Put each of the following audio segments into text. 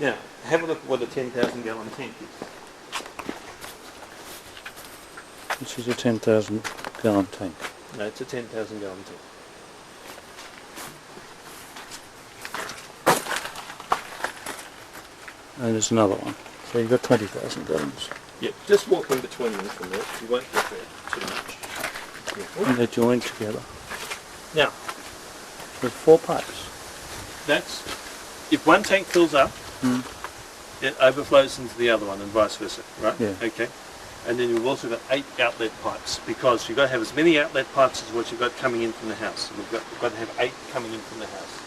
Now, have a look at what a 10,000 gallon tank is. This is a 10,000 gallon tank. No, it's a 10,000 gallon tank. And there's another one. So you've got 20,000 gallons. Yeah, just walk in between them from there. You won't get there too much. Yeah. And they're joined together. Now, with 4 pipes. that's, if one tank fills up, it overflows into the other one and vice versa, right? Yeah. Okay. And then you've also got 8 outlet pipes, because you've got to have as many outlet pipes as what you've got coming in from the house. So you've got to have 8 coming in from the house.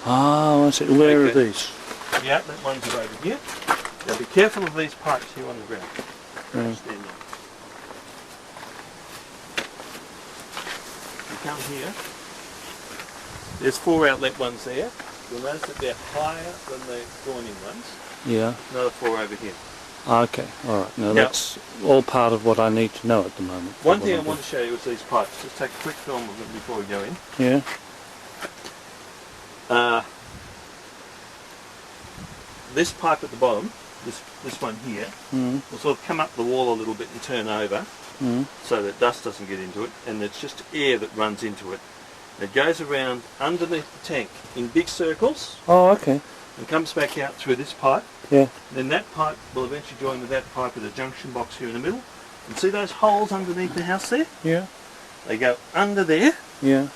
Oh, I see. Where are these? The outlet ones are over here. Now be careful of these pipes here on the ground. Stand on. You come here. There's 4 outlet ones there. You'll notice that they're higher than the drawn-in ones. Yeah. Another 4 over here. Okay, alright. Now that's all part of what I need to know at the moment. One thing I want to show you is these pipes. Just take a quick film of them before we go in. Yeah. This pipe at the bottom, this one here, will sort of come up the wall a little bit and turn over so that dust doesn't get into it, and it's just air that runs into it. It goes around underneath the tank in big circles. Oh, okay. And comes back out through this pipe. Yeah. Then that pipe will eventually join with that pipe at a junction box here in the middle. And see those holes underneath the house there? Yeah. They go under there. Yeah.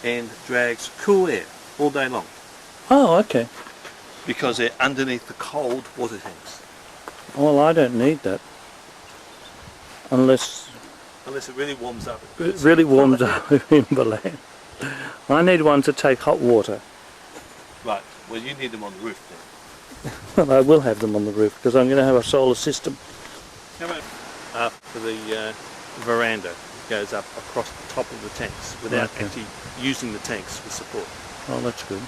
And drags cool air all day long. Oh, okay. Because they're underneath the cold water tanks. Well, I don't need that. Unless it really warms up. it really warms up in the land. I need one to take hot water. Right. Well, you need them on the roof Well, I will have them on the roof because I'm going to have a solar system. then. How about after the veranda? It goes up across the top of the tanks without actually using the tanks for support. Oh, that's good.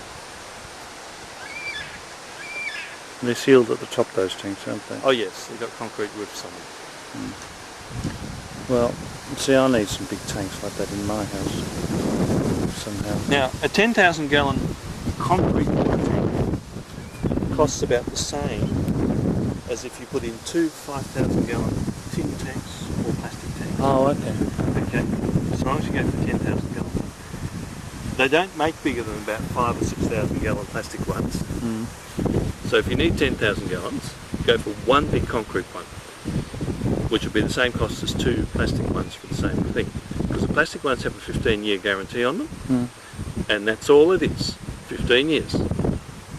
They're sealed at the top, those tanks, aren't they? Oh yes, they've got concrete roofs on them. Well, see, I need some big tanks like that in my house somehow. Now, a 10,000 gallon concrete water tank costs about the same as if you put in 2 5,000 gallon tin tanks or plastic tanks. Oh, okay. Okay, as long as you go for 10,000 gallon. They don't make bigger than about 5 or 6,000 gallon plastic ones. So if you need 10,000 gallons, go for one big concrete one, which will be the same cost as 2 plastic ones for the same thing. Because the plastic ones have a 15-year guarantee on them, and that's all it is, 15 years.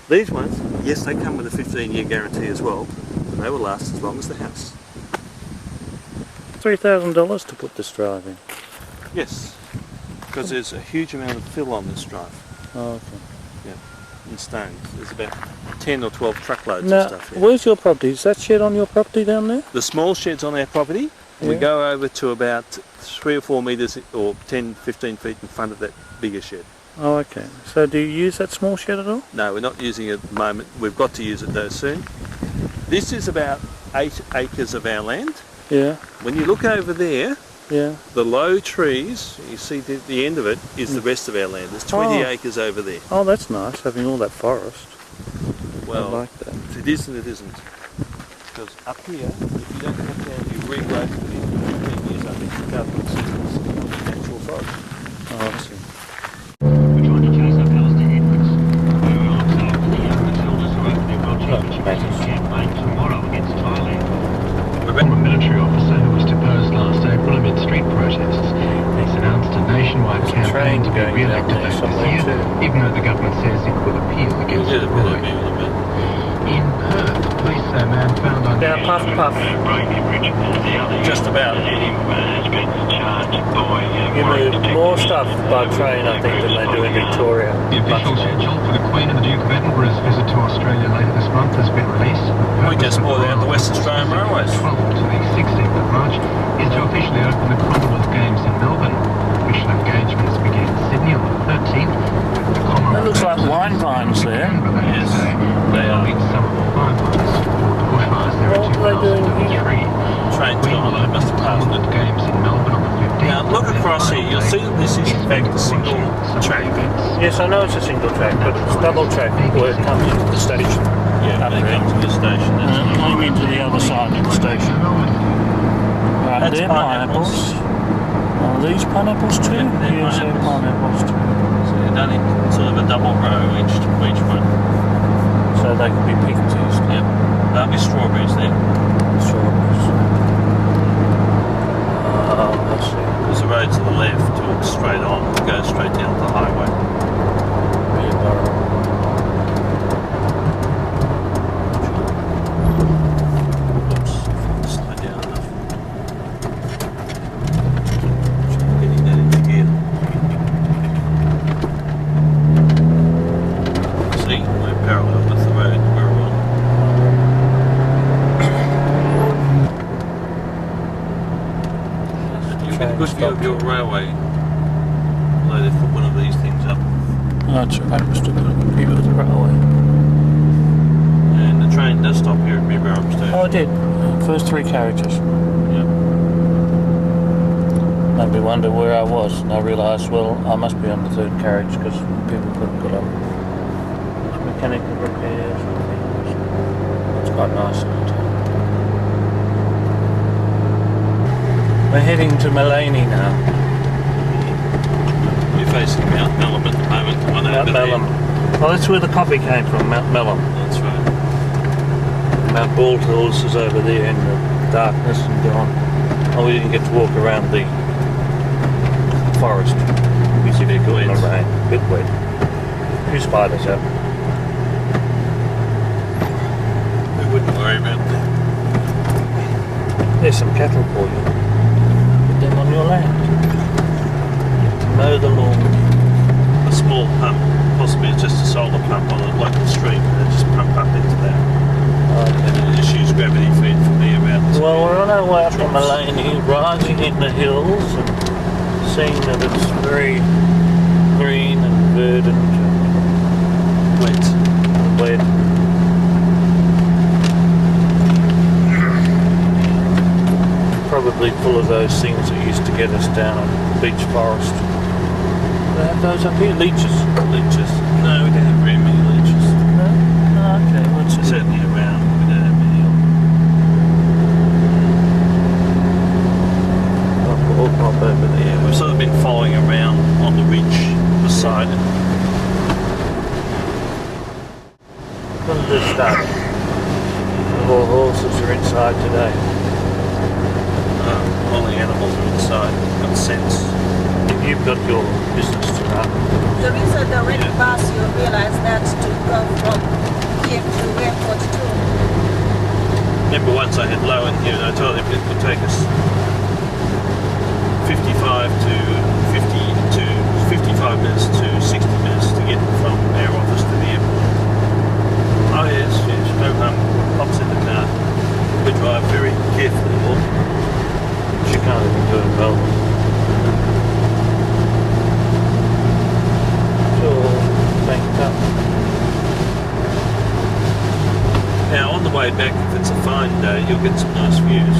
These ones, yes, they come with a 15-year guarantee as well, and they will last as long as the house. $3,000 to put this drive in? Yes, because there's a huge amount of fill on this drive. Oh, okay. Yeah, in stones. There's about 10 or 12 truckloads Now, of stuff here. where's your property? Is that shed on your property down there? The small shed's on our property. We go over to about 3 or 4 metres or 10, 15 feet in front of that bigger shed. Oh, okay. So do you use that small shed at all? No, we're not using it at the moment. We've got to use it though soon. This is about 8 acres of our land. Yeah. When you look over there, Yeah. the low trees, you see the end of it, is the rest of our land. There's 20 acres over there. Oh, that's nice, having all that forest. Well, I like that. it is and it isn't. Because up here, if you don't cut down your regrowth within 15 years, I think the government says it's natural forest. Oh, I see. We're trying to chase up Alistair Edwards, who looks after the Matildas who open their World Championship campaign tomorrow against Thailand. A military officer who was deposed last April amid street protests has announced a nationwide campaign to be re-elected later this year, even though the government says it will appeal against the ruling. In Perth, police say a man found on Now, puff, puff. Just about. You move more stuff by train, I think, than they do in Victoria. The official schedule for the Queen and the Duke of Edinburgh's visit to Australia later this month has been released. We just bought out the West Australian Railways. 12th to the 16th of March is to officially open the Commonwealth Games in Melbourne. Official engagements begin in Sydney on the 13th. The Commonwealth That looks like wine vines there. Yes, they are. Some of the fire fires for the bushfires there What are they doing here? Train time, they must have passed it. Games in Melbourne on the 15th. Now look across here, you'll see that this is in fact a single track. Yes, I know it's a single track, but it's double track where it comes into the station. Yeah, up when it there. comes to the station. That's I'm into the other side of the station. Right, That's they're pineapples. pineapples. Are these pineapples too? Yeah, they're Yes, they're pineapples too. So you've done it sort of a double row each one. So they can be picked easily. Yep. There'll be strawberries there. Strawberries. I see. There's a road to the left, talks straight on, goes straight down the highway. Oops, slow down enough. Getting that into gear. See, we're parallel with the road we're on. You've got a good view of your railway. Although they've put one of these things up. That's right, we're still got a good view of the railway. And the train does stop here at Beerwah Station. Oh, it did. First 3 carriages. Yep. Made me wonder where I was, and I realised, well, I must be on the 3rd carriage because people couldn't get on. Mechanical repairs and things. It's quite nice in the town. We're heading to Maleny now. You're facing Mount Melbourne at the moment. The one Mount over there. Melbourne. Well, that's where the coffee came from, Mount Melbourne. That's right. Mount Bald Hills is over there in the darkness and gone. Oh, we didn't get to walk around the forest. We see they got in the rain. Bit wet. A few spiders out. We wouldn't worry about that. There's some cattle for you. Put them on your land. Mow the lawn. A small pump, possibly it's just a solar pump on a local stream, and they just pump up into that. And then it just use gravity feed from there around. Well, we're on our way up to Maleny, rising in the hills and seeing that it's very green and verdant and Wet. wet. Probably full of those things that used to get us down at Beach Forest. Do they have those up here? Leeches. Leeches? No, we don't have very many leeches. No? Oh, okay. What's it? Certainly around, we don't have many of them. All pop over there. Yeah, we've sort of been following around on the ridge beside it. When did this start? All horses are inside today. All the animals are inside, got sense. You've got your business to run. The reason the red bus, you realize that to go from here to airport too. Remember once I had low in here and I told him it would take us 55 minutes to 60 minutes to get from our office to the airport. Oh yes, no harm, pops in the car. We drive very carefully all. You can't even do it in Melbourne. It's all banked up. Now on the way back, if it's a fine day, you'll get some nice views.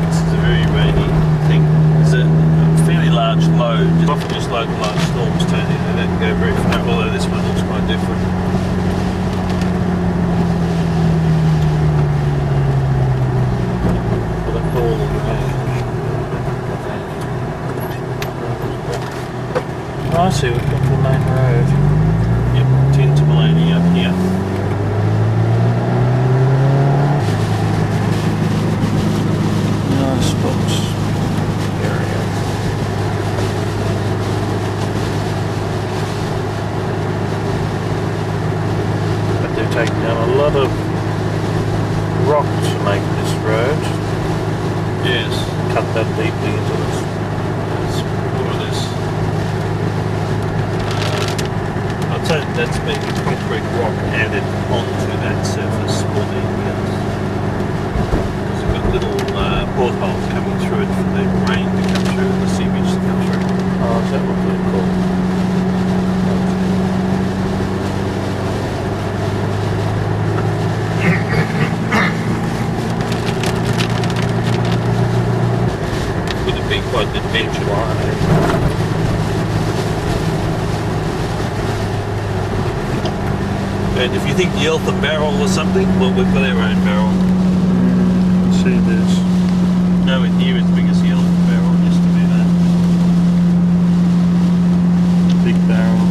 This is a very rainy thing. There's a fairly large load. Often just large storms turn in, they don't go very far, although this one looks quite different. I see, we've got the main road. Yep, 10 to Maleny up here. Nice spots. Area. But they've taken down a lot of rock to make this road. Yes. Cut that deeply into this. More or less. I'd say that's been concrete rock added onto that surface for the because we've got little portholes coming through it for the rain to come through and the seepage to come through. Oh, is that what they're called? Would have been quite an adventure. And if you think the Eltham barrel or something, well, we've got our own barrel. See this. Nowhere near as big as the Eltham barrel used to be that. Big barrel.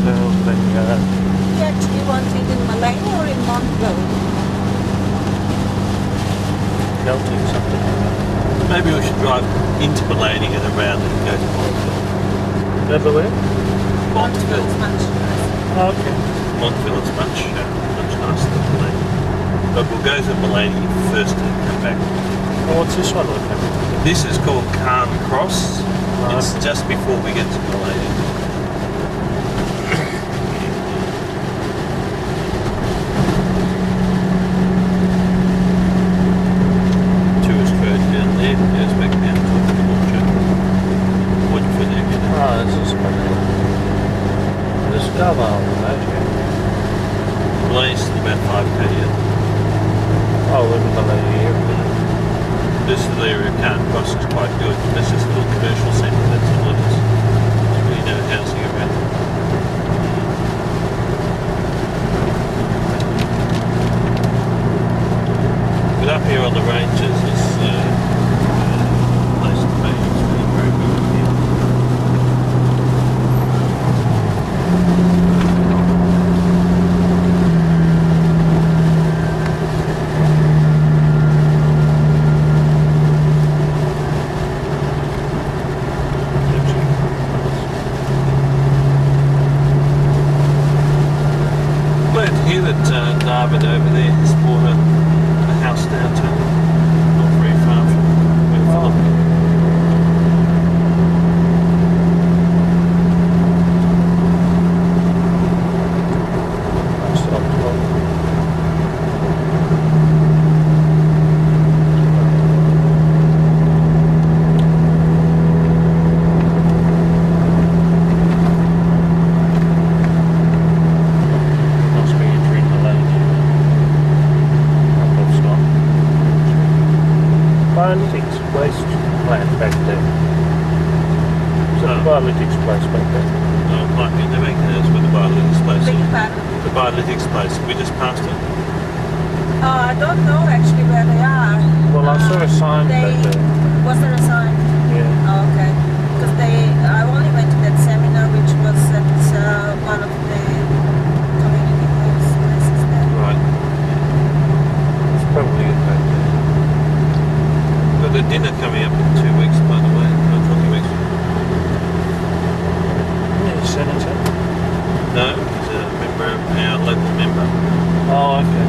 Barrel thing. You actually want it in Maleny or in Montville? Celtic something. Maybe we should drive into Maleny and around and go to Montville. Over where? Montville is much nicer. Oh, okay. Montville is much nicer than Maleny. But we'll go to Maleny first and come back. Oh, what's this one looking at? This is called Qld Cross. Right. It's just before we get to Maleny. Tourist road down there, goes back down to the orchard. Woodford area. Oh, this is funny. There's a car mile on that, yeah. Maleny's about 5k yet. Oh, we're in Maleny here. This little area of Qld Cross is quite good. This is a little commercial centre, that's all it is. There's really no housing around it. But up here on the ranges is place to be. It's really very good up here. Glad to hear that David over there has bought a house downtown, not very far from where Philip is. Must be entering Maleny. I hope it's not. Biolytics waste plant back there. Is that the Biolytics place back there? No, it might be. They're making those with the Biolytics place. Big pardon? The Biolytics place. We just passed it. I don't know actually where they are. Well, I saw a sign back there. Was there a sign? Yeah. Oh, okay. Because I only went to that seminar which was at one of the community house places there. Right. It's probably it back there. Got a dinner coming up in 2 weeks, by the way. Not 20 weeks. Yeah, Senator. No, he's a member, our local member. Oh, okay.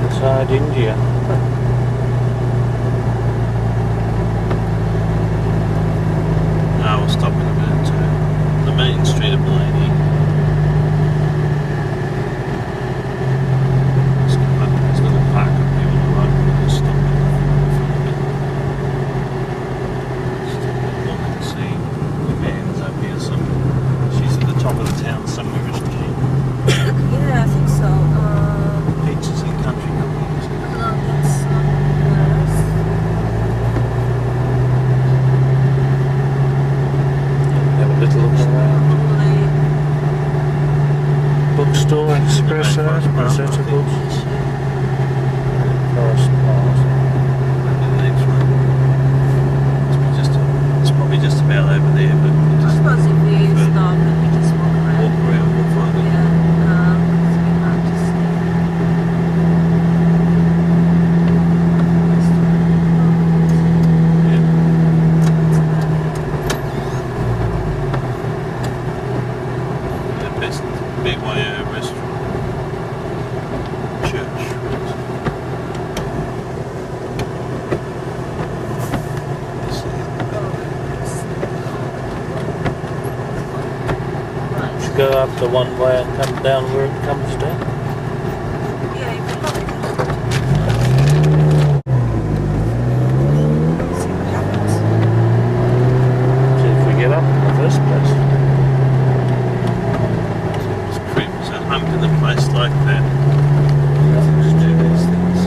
Inside India. We'll stop in a minute to the main street of Maleny. Just come up to this little park up here on the right. We'll just stop in for a bit. Just have a look and see. The man's up here somewhere. She's at the top of the town somewhere, isn't she? Yeah, I think so. Peachester Country Club. No, that's go up the one way and come down where it comes down? Yeah, you can probably see what happens. See if we get up in the first place. It's creeps a hump in a place like that. Just do these things.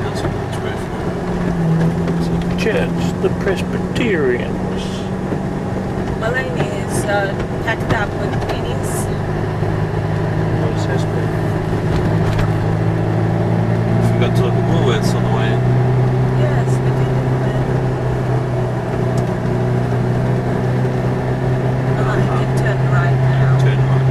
That's what it's worth. Church, the Presbyterians. Maleny is packed up with pennies. What's this been? Forgot to look at Woolworths on the way in. Yes, we did. I can turn right now. Turn right.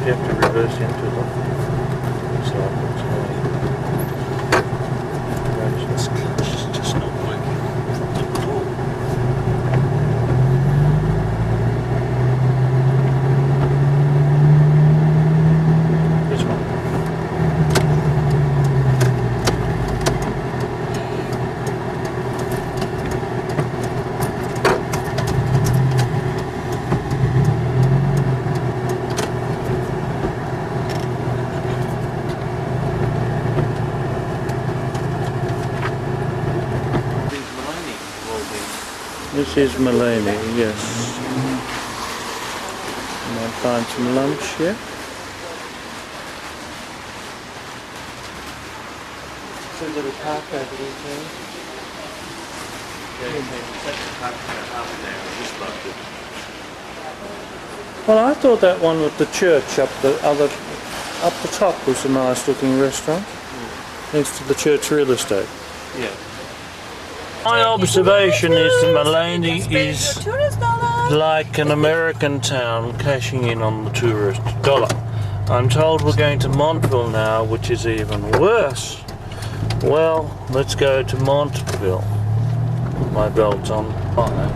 You have to reverse into them. So This clutch is just not working at all. this one. This is Maleny, yes. Might find some lunch here. It's a little park over there, Gerry. Yeah, it's actually parked about half an hour, just like it. Well, I thought that one with the church up the top was a nice looking restaurant. Next to the church real estate. Yeah. My observation is that Maleny is like an American town cashing in on the tourist dollar. I'm told we're going to Montville now, which is even worse. Well, let's go to Montville. Put my belt on high.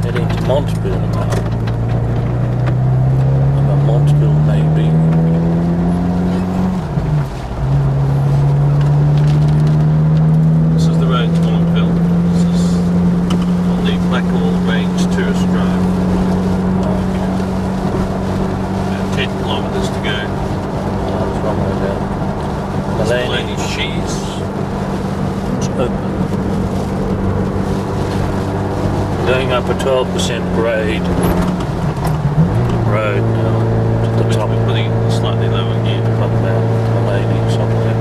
Heading to Montville now. Where Montville may be. This is the road to Montville. This is on the Blackall Range Tourist Drive. About 10 kilometres to go. That's wrong with that. Maleny cheese. It's open. Going up a 12% grade road now to the top. We're putting it slightly lower here. Up there, Maleny somewhere.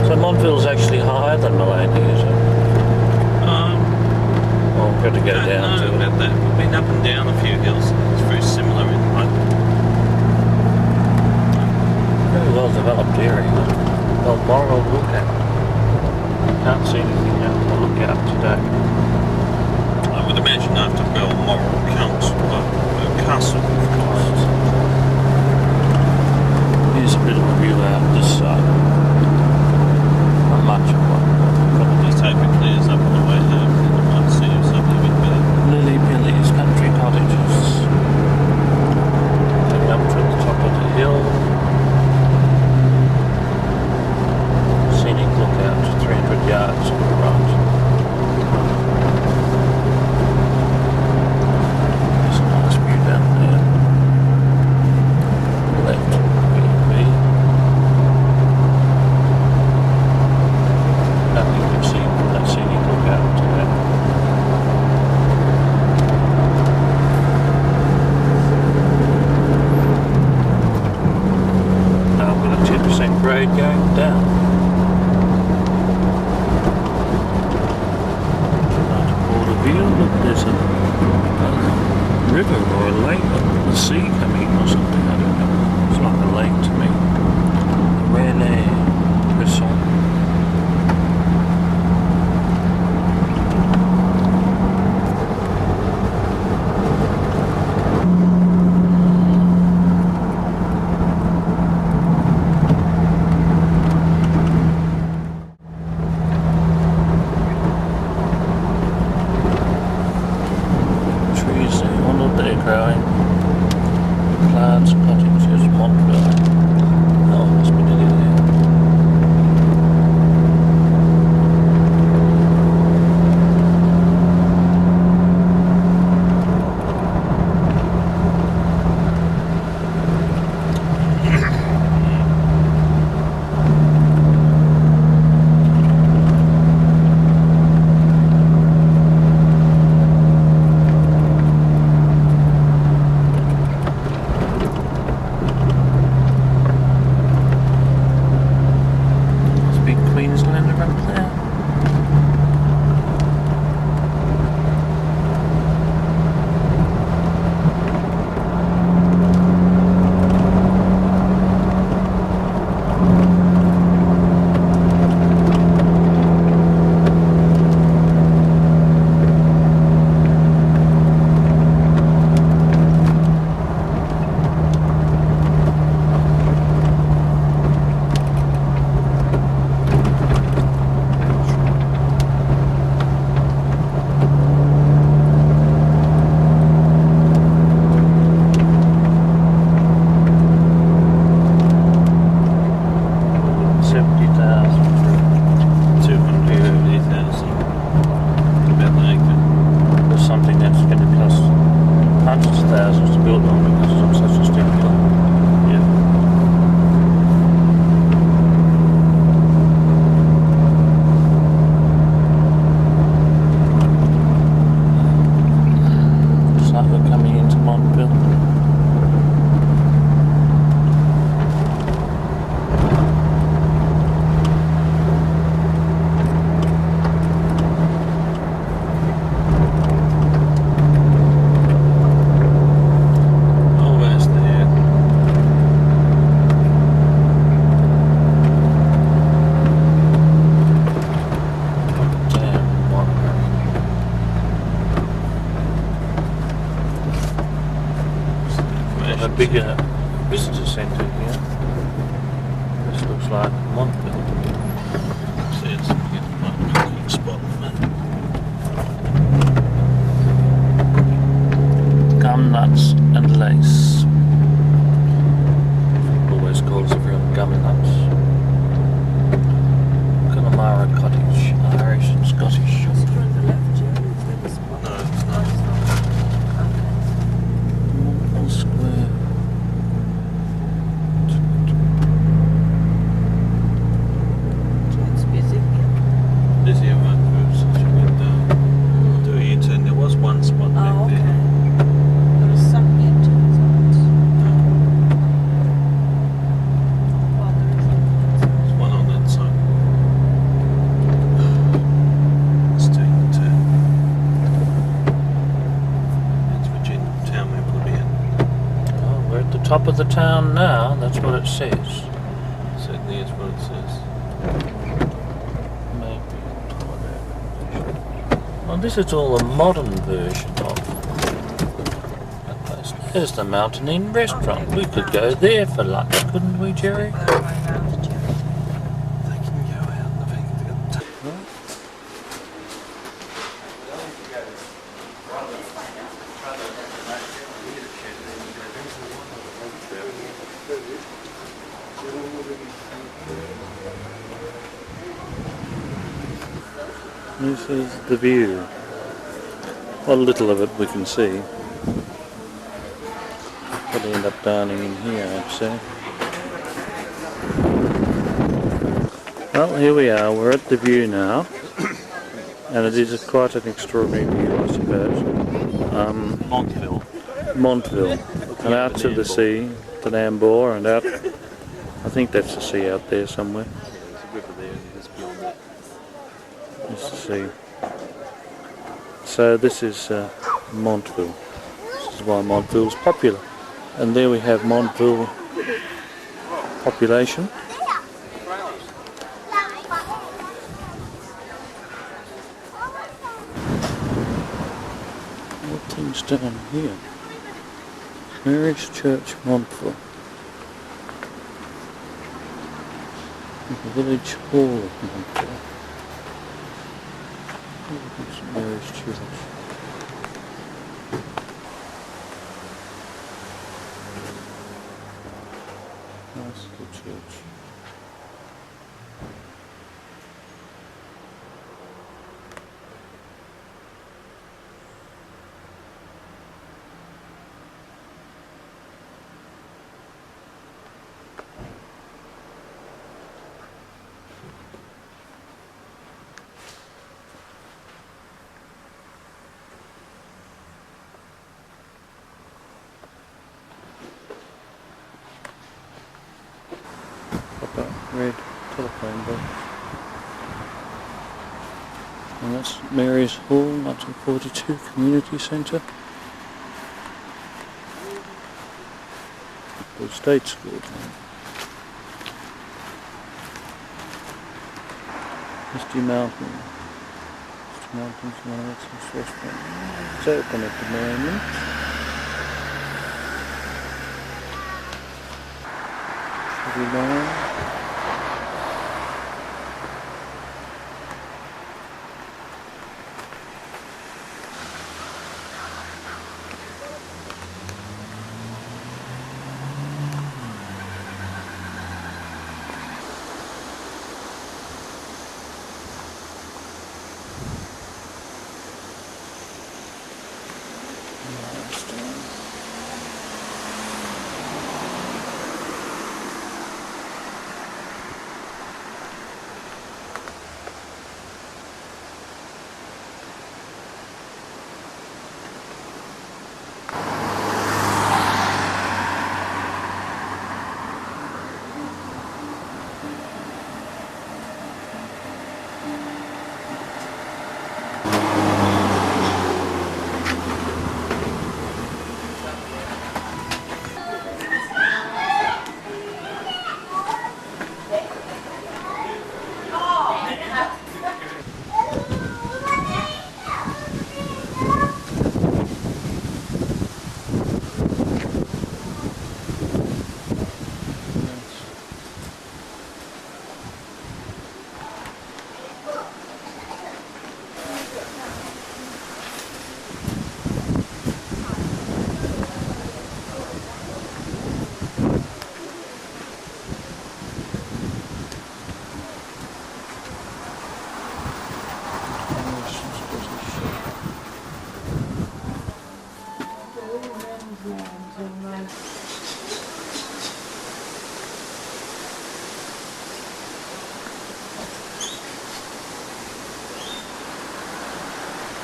So Montville's actually higher than Maleny, is it? Well, we've got to go down I to don't know about that. We've been up and down a few hills. It's very similar in height. very well developed area. Qld Mar lookout. Can't see anything out on the lookout today. I would imagine after Qld Mar comes castle, of course. Here's a bit of a view out this side. going down. Nice border view. Look, there's a river or a lake, or the sea coming in or something. I don't know. It's like a lake to me. Really, Brisbane. Plants, cottages, Montville. Oh, must be nearly there. Queensland up there. Thousands to build on because it's on such a steep hill. Yeah. Looks like we're coming into Montville. A bigger visitor centre here. This looks like Montville. See, it's a parking spot. Gum nuts and lace. Always calls everyone gum nuts. Qld Mar cottage, Irish and Scottish. Just from the left, Gerry, is that the spot? No, it's not. Montville Square. It's busy. Busy about since you went down. Do a U-turn. There was one spot back Oh, okay. there. There is some U-turns on it. Well, there isn't. There's one on that side. Let's take the turn. That's Virginia town we put in. Oh, we're at the top of the town now, that's what it says. Certainly is what it says. Maybe. Well, this is all a modern version of that place. There's the Mountain Inn restaurant. We could go there for lunch, couldn't we, Gerry? Why not, Gerry? They can go out and they can go. This is the view. What little of it we can see. Probably end up dining in here, I'd say. Well, here we are. We're at the view now, and it is quite an extraordinary view, I suppose. Montville. Montville, and out to the sea, to Nambour, and out I think that's the sea out there somewhere. Yeah, there's a river there and just beyond that. That's the sea. So this is Montville. This is why Montville's popular. And there we have Montville population. What things down here? Mary's Church, Montville. The village hall of Montville. St Mary's Church. Nice little church. Red telephone box. And that's Mary's Hall, 1942 Community Centre. The State School. Misty Mountain. Misty Mountain's restaurant. It's open at the moment. Qld Mar.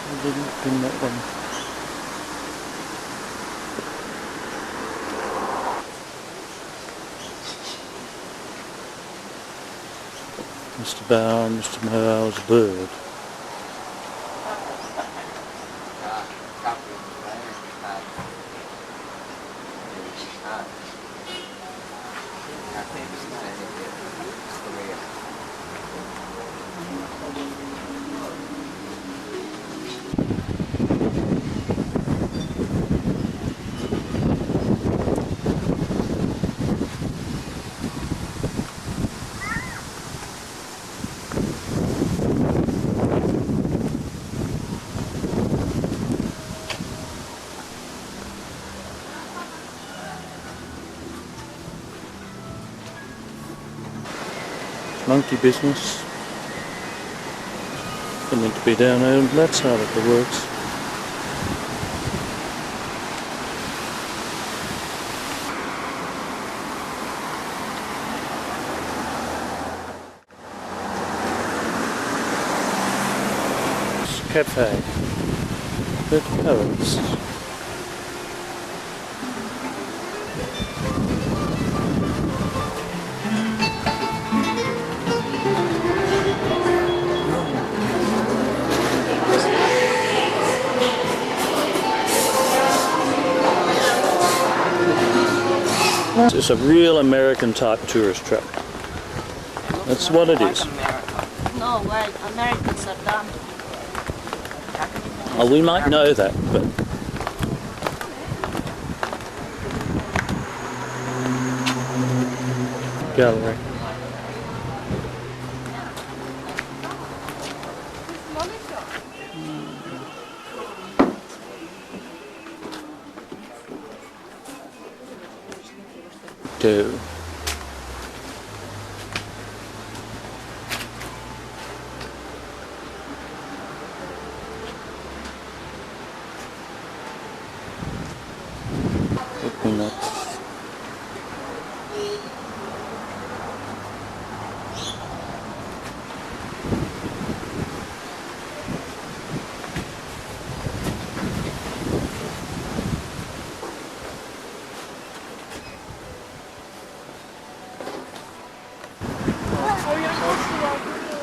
I didn't bring that one. Mr. Bower and Mr. Bower's bird. Monkey business. They're meant to be down there on that side of the works. It's a cafe. But parents. It's a real American type tourist trap. That's what it is. No, well, Americans are done. Oh, we might know that, but gallery. Two.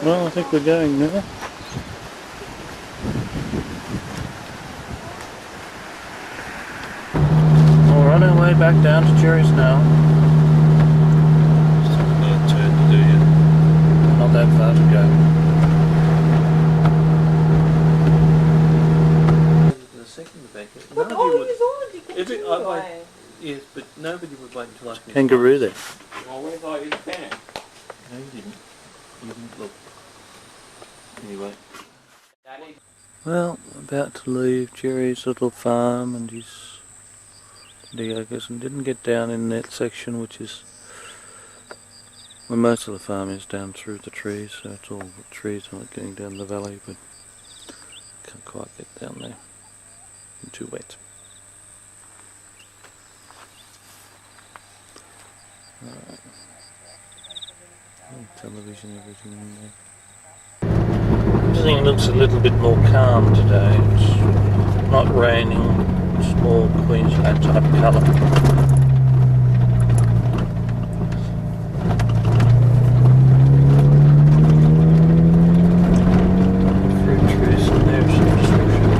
Well, I think we're going now. We're on our way back down to Gerry's now. Still another turn to do yet. Not that far to go. The second bank. But all is already continuing. Yes, but nobody would wait until I finished. Kangaroo there. Oh, where's all his pants? No, you didn't. You didn't look. Anyway. Well, about to leave Gerry's little farm and his acres, and didn't get down in that section, which is where most of the farm is, down through the trees. So it's all the trees, not getting down the valley, but can't quite get down there. It's too wet. Alright. Television, everything in there. Everything looks a little bit more calm today. It's not raining, it's more Queensland type colour. Fruit trees in there of some description.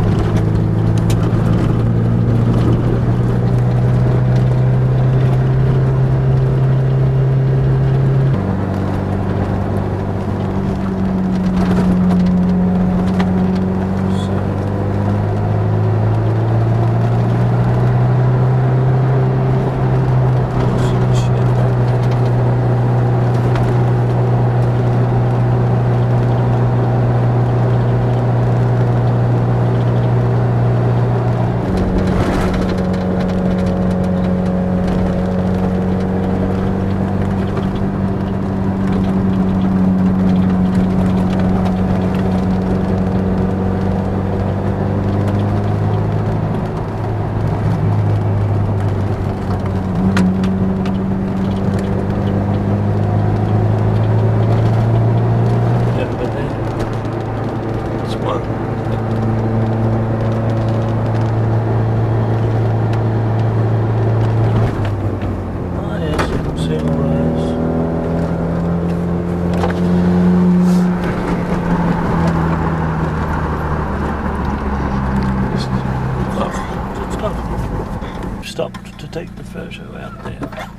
Stopped to take the photo out there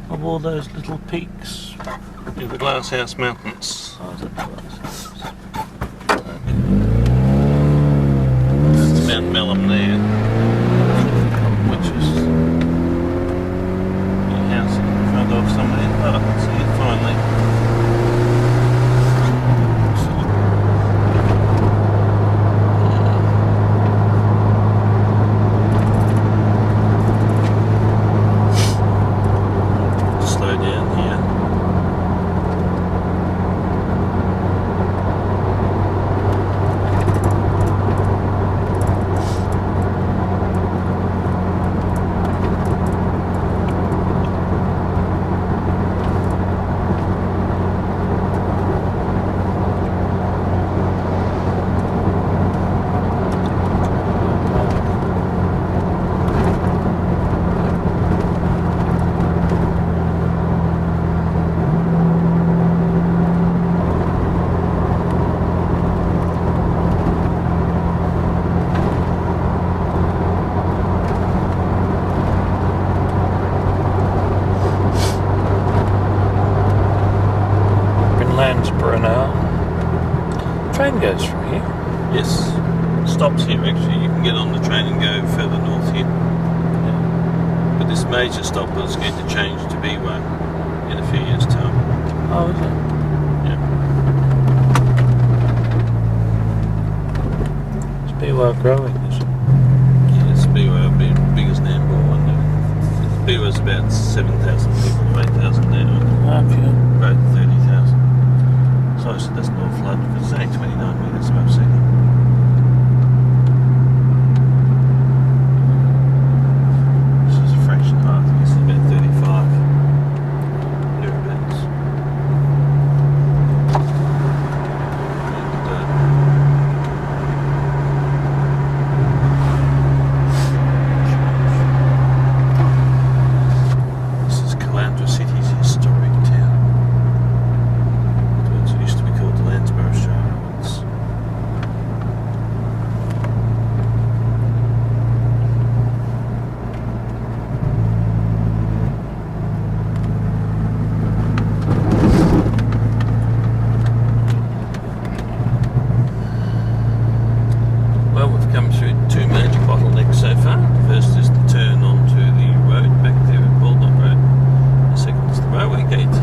of all those little peaks. Yeah, the Glasshouse Mountains. Oh, is it Glasshouse? That's Mount Melbourne there, which is a house in front of somewhere. Oh, I can see it finally. stops here actually. You can get on the train and go further north here. Yeah. But this major stop is going to change to Beerwah in a few years' time. Oh, is it? Yeah. It's Beerwah growing, is it? Yeah, it's Beerwah will be the biggest Nambour one now. Beerwah's about 7,000 people, 8,000 now. Up here. About 30,000. So it doesn't all flood, but it's only 29 metres above sea level. This is a fraction half, this is about 35. Thereabouts. This is Caloundra City's historic town. It used to be called the Landsborough Shire once. Well, we've come through two major bottlenecks so far. The first is the turn onto the road back there at Qld Mar. The second is the railway gate.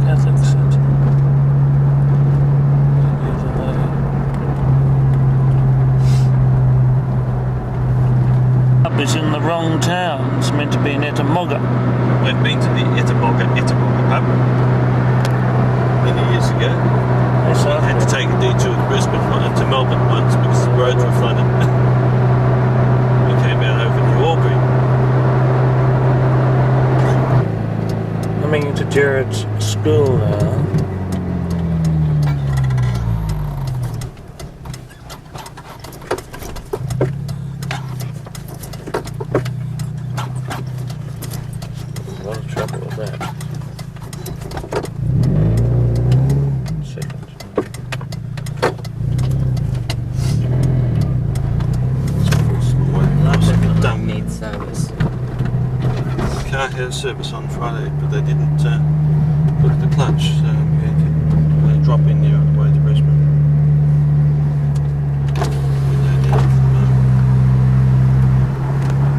Catholic Centre. Up is in the wrong town. It's meant to be in Etamogga. We've been to the Etamogga pub many years ago. Yes, I had to take a detour to Brisbane to Melbourne once because the roads were flooded. We came out over the Albury. Coming into Gerard's school now. A lot of trouble with that. Second. Need service. The car had a service on Friday, but they didn't look at the clutch, so we had to drop in there on the way to Brisbane.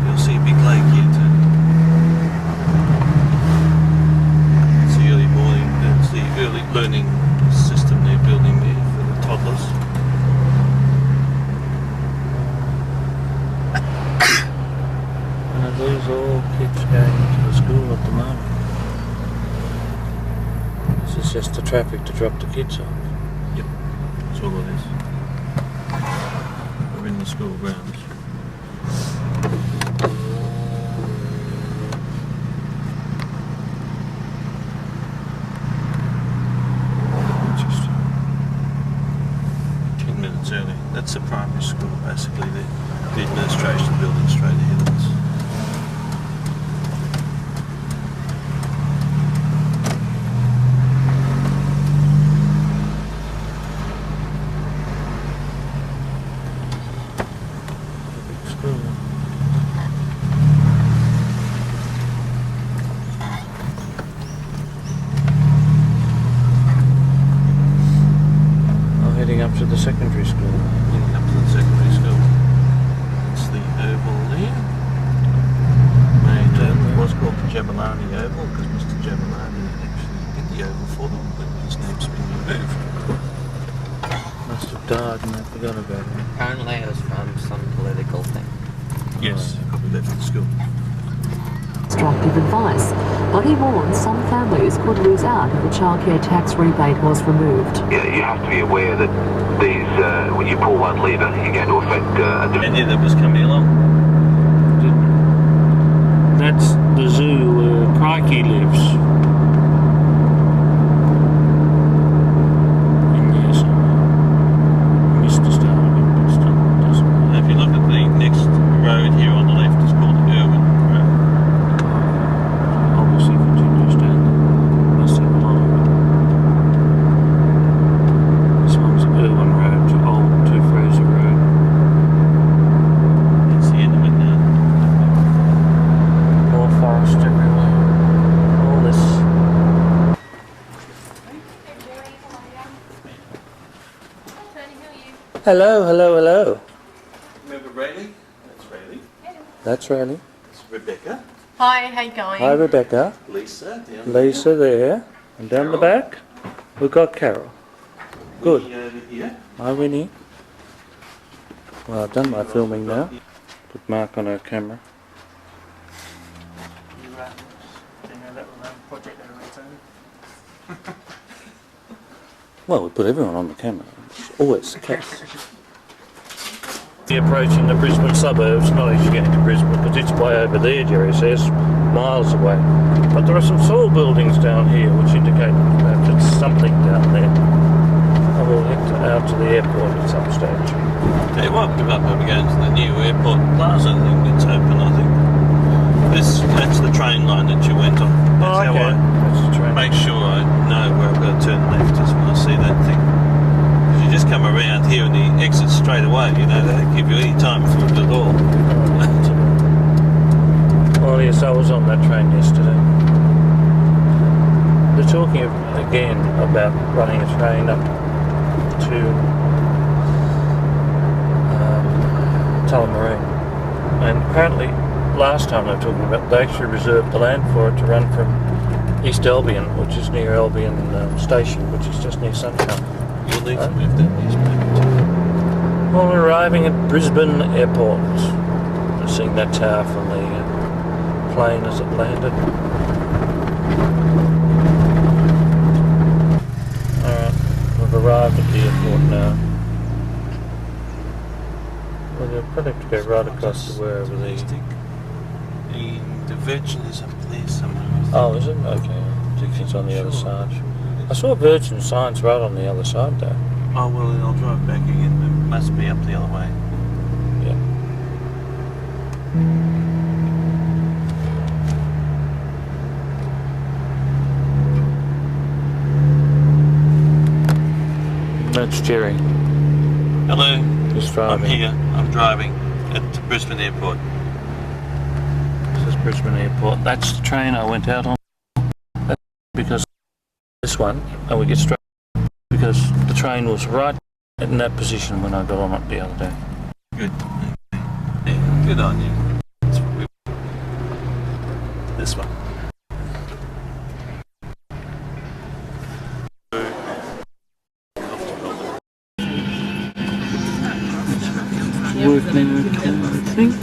You'll see a big lake here too. It's the early morning, it's the early learning system they're building there for the toddlers. These all kids going to the school at the moment. This is just the traffic to drop the kids off. Yep, that's all it is. We're in the school grounds. Peachester. 10 minutes early. That's the primary school, basically. The administration building straight ahead of us. Heading up to the secondary school. Heading up to the secondary school. It's the oval there. It was called the Maleny Oval because Mr. Maleny actually did the oval for them, but his name's been removed. Must have died and I forgot about it. Apparently it was from some political thing. Yes, probably left the school. Constructive advice, but he warns some families could lose out if the childcare tax rebate was removed. Yeah, you have to be aware that these, when you pull one lever, you're going to affect a And yeah, that was coming along. That's the zoo where Crikey lives. In there somewhere. Missed the start of it, but still doesn't. If you look at the next road here on the left, it's called Irwin Road. Obviously continues down there. Must have a line. This one's Irwin Road to Old to Fraser Road. That's the end of it now. More forest everywhere. All this Hello, hello, hello. Remember Rayleigh? That's Rayleigh. That's Rayleigh. It's Rebecca. Hi, how you going? Hi, Rebecca. Lisa. Lisa there. And down the back, we've got Carol. Good. Over here. Hi, Winnie. Well, I've done my filming now. Put Mark on her camera. Well, we put everyone on the camera. It's always the case. Approaching the Brisbane suburbs, not as you get into Brisbane, because it's way over there, Gerry says, miles away. But there are some tall buildings down here which indicate that there's something down there. I will head out to the airport at some stage. They won't give up when we go into the new airport plaza thing that's open, I think. That's the train line that you went on. That's how I make sure I know where I've got to turn left is when I see that thing. Because you just come around here and the exit's straight away, you know, they don't give you any time for it at all. Well, yes, I was on that train yesterday. They're talking again about running a train up to Qld. And apparently last time they were talking about, they actually reserved the land for it to run from East Albion, which is near Albion Station, which is just near Sunshine. You'll need to move that newspaper too. Well, we're arriving at Brisbane Airport. Seeing that tower from the plane as it landed. Alright, we've arrived at the airport now. Well, you'll probably have to go right across to wherever the Virgin is up there somewhere. Oh, is it? Okay. It's on the other side. I saw Virgin signs right on the other side though. Oh, well, then I'll drive back again. It must be up the other way. Yeah. That's Gerry. Hello. He's driving. I'm here. I'm driving at Brisbane Airport. This is Brisbane Airport. That's the train I went out on. That's because this one, and we get straight because the train was right in that position when I got on it the other day. Good. Yeah, good on you. That's what we want. This one. Working, I think.